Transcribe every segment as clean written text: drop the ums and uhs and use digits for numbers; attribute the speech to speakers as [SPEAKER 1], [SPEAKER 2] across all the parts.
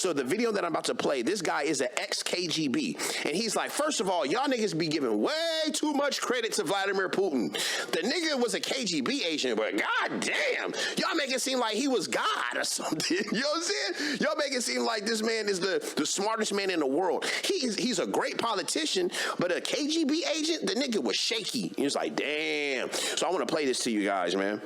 [SPEAKER 1] So the video that I'm about to play, this guy is an ex-KGB. And he's like, first of all, y'all niggas be giving way too much credit to Vladimir Putin. The nigga was a KGB agent, but goddamn, y'all make it seem like he was God or something. You know what I'm saying? Y'all make it seem like this man is the smartest man in the world. He's a great politician, but a KGB agent, the nigga was shaky. He was like, damn. So I want to play this to you guys, man.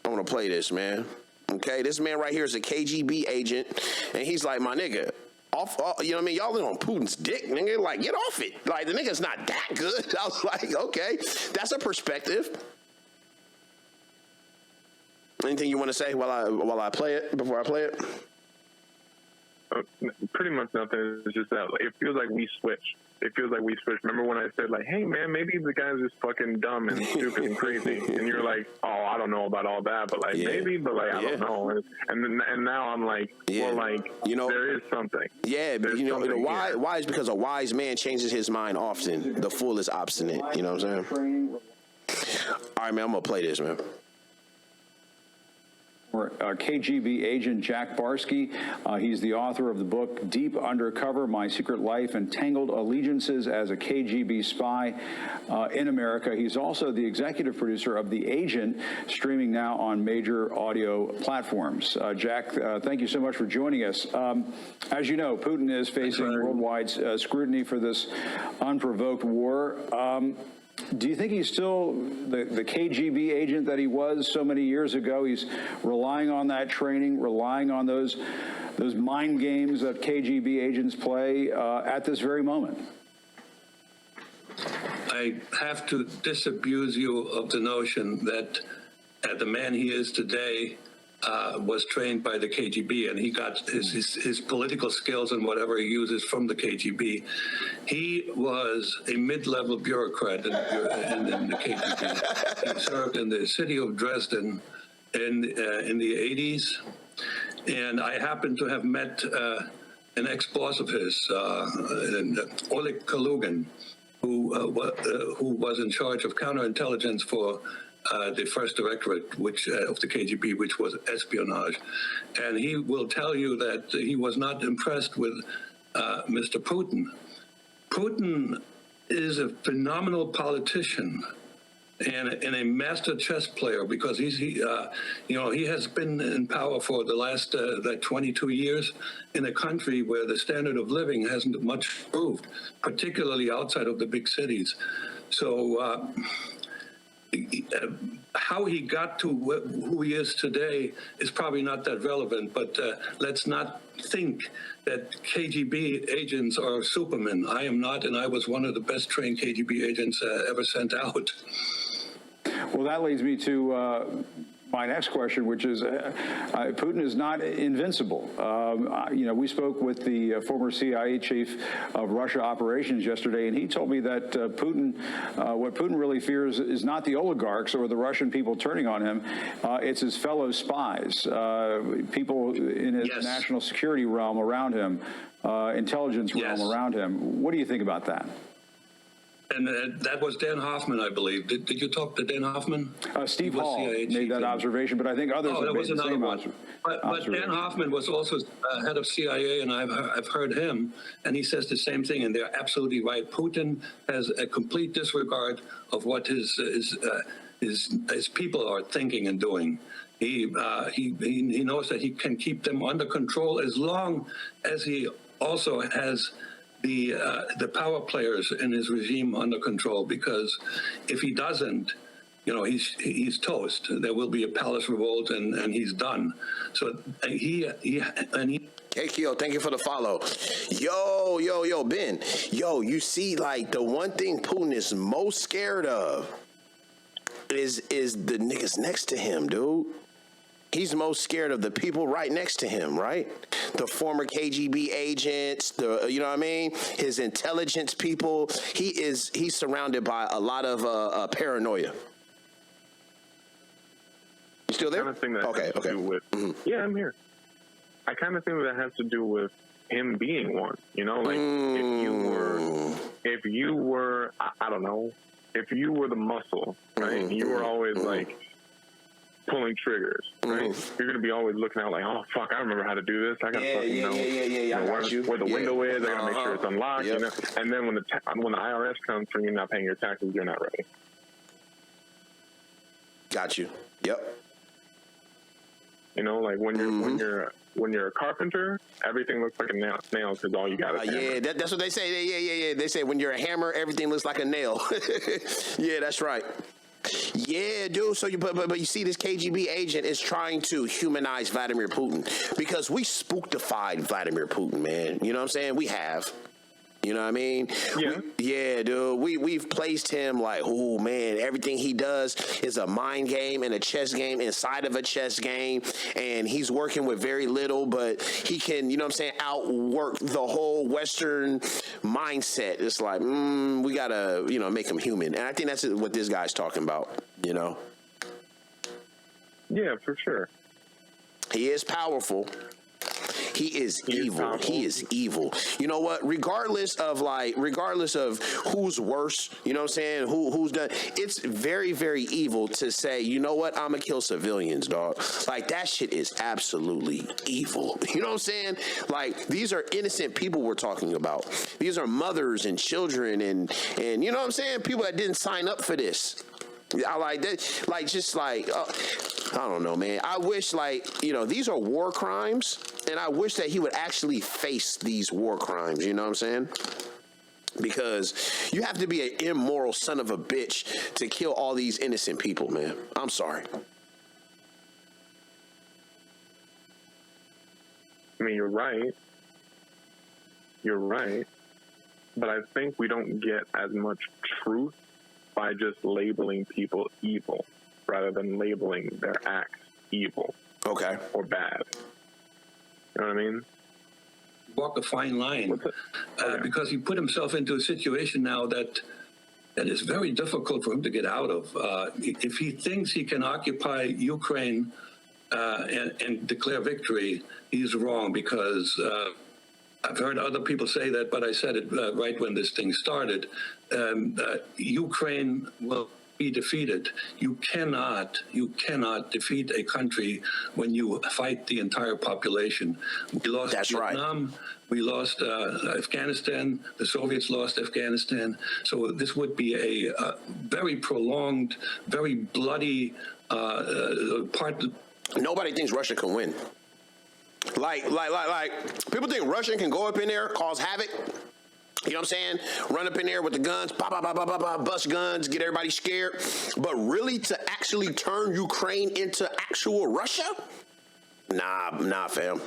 [SPEAKER 1] I want to play this, man. Okay, this man right here is a KGB agent, and he's like, my nigga, off, you know what I mean? Y'all in on Putin's dick, nigga. Like, get off it. Like, the nigga's not that good. I was like, okay, that's a perspective. Anything you want to say while I play it, before I play it?
[SPEAKER 2] Pretty much nothing. It's just that it feels like we switched. It feels like we switched. Remember when I said, like, hey, man, maybe the guy's just fucking dumb and stupid and crazy. And you're like, oh, I don't know about all that. But, like, maybe, but, like, I don't know. And now I'm like, well, like, you know, there is something.
[SPEAKER 1] Yeah, but, you know why is because a wise man changes his mind often. The fool is obstinate. You know what I'm saying? All right, man, I'm going to play this, man.
[SPEAKER 3] KGB agent Jack Barsky. He's the author of the book Deep Undercover, My Secret Life and Tangled Allegiances as a KGB Spy in America. He's also the executive producer of The Agent, streaming now on major audio platforms. Jack, thank you so much for joining us. As you know, Putin is facing worldwide scrutiny for this unprovoked war. Do you think he's still the KGB agent that he was so many years ago? He's relying on that training, relying on those mind games that KGB agents play at this very moment?
[SPEAKER 4] I have to disabuse you of the notion that the man he is today was trained by the KGB, and he got his political skills and whatever he uses from the KGB. He was a mid-level bureaucrat in the KGB. He served in the city of Dresden in the 80s, and I happen to have met an ex-boss of his, Oleg Kalugin, who was in charge of counterintelligence for the first directorate, which of the KGB, which was espionage, and he will tell you that he was not impressed with Mr. Putin. Putin is a phenomenal politician and a master chess player, because he has been in power for the last 22 years in a country where the standard of living hasn't much improved, particularly outside of the big cities. So. How he got to who he is today is probably not that relevant, but let's not think that KGB agents are supermen. I am not, and I was one of the best trained KGB agents ever sent out.
[SPEAKER 3] Well, that leads me to my next question, which is Putin is not invincible. We spoke with the former CIA chief of Russia operations yesterday, and he told me that what Putin really fears is not the oligarchs or the Russian people turning on him. It's his fellow spies, people in his national security realm around him, intelligence realm around him. What do you think about that?
[SPEAKER 4] And that was Dan Hoffman, I believe. Did you talk to Dan Hoffman?
[SPEAKER 3] Steve Hall made that observation, but I think others have made the same observation.
[SPEAKER 4] But Dan Hoffman was also head of CIA, and I've heard him, and he says the same thing, and they're absolutely right. Putin has a complete disregard of what his people are thinking and doing. He knows that he can keep them under control as long as he also has the power players in his regime under control, because if he doesn't, he's toast. There will be a palace revolt, and he's done. So he.
[SPEAKER 1] Hey, Kyo, thank you for the follow. Yo, Ben. Yo, you see, like, the one thing Putin is most scared of is the niggas next to him, dude. He's most scared of the people right next to him, right? The former KGB agents, you know what I mean? His intelligence people. He's surrounded by a lot of paranoia. You still there? Okay.
[SPEAKER 2] Yeah, I'm here. I kind of think that has to do with him being one. Like if you were, I don't know, if you were the muscle, right? You were always like pulling triggers, right? You're gonna be always looking out like, oh fuck, I remember how to do this. I gotta fucking know, where the window is. I gotta make sure it's unlocked. You know? And then when the IRS comes for you not paying your taxes, you're not ready.
[SPEAKER 1] Got you. Yep.
[SPEAKER 2] You know, like when you're a carpenter, everything looks like a nail because all you got is hammer.
[SPEAKER 1] Yeah, that's what they say. Yeah. They say when you're a hammer, everything looks like a nail. Yeah, that's right. Yeah, dude. So but you see, this KGB agent is trying to humanize Vladimir Putin because we spooktified Vladimir Putin, man. You know what I'm saying? We have. You know what I mean?
[SPEAKER 2] Yeah.
[SPEAKER 1] Dude. We've placed him like, oh man, everything he does is a mind game and a chess game inside of a chess game, and he's working with very little, but he can, you know what I'm saying, outwork the whole Western mindset. It's like, we gotta, make him human, and I think that's what this guy's talking about. You know?
[SPEAKER 2] Yeah, for sure.
[SPEAKER 1] He is powerful. He is evil. He is evil. You know what? Regardless of who's worse, you know what I'm saying? Who's done? It's very, very evil to say, you know what? I'm gonna kill civilians, dog. Like that shit is absolutely evil. You know what I'm saying? Like these are innocent people we're talking about. These are mothers and children and you know what I'm saying? People that didn't sign up for this. I like that. Like just like I don't know, man. I wish these are war crimes. And I wish that he would actually face these war crimes, you know what I'm saying? Because you have to be an immoral son of a bitch to kill all these innocent people, man. I'm sorry.
[SPEAKER 2] I mean, you're right. You're right. But I think we don't get as much truth by just labeling people evil rather than labeling their acts evil.
[SPEAKER 1] Okay.
[SPEAKER 2] Or bad. You know what I mean?
[SPEAKER 4] Walk a fine line because he put himself into a situation now that is very difficult for him to get out of. If he thinks he can occupy Ukraine and declare victory, he's wrong because I've heard other people say that, but I said it right when this thing started. Ukraine will be defeated. You cannot defeat a country when you fight the entire population. We lost Vietnam. Right. We lost Afghanistan. The Soviets lost Afghanistan. So this would be a very prolonged, very bloody part.
[SPEAKER 1] Nobody thinks Russia can win. Like people think Russia can go up in there, cause havoc. You know what I'm saying? Run up in there with the guns, bust guns, get everybody scared. But really to actually turn Ukraine into actual Russia? Nah, fam.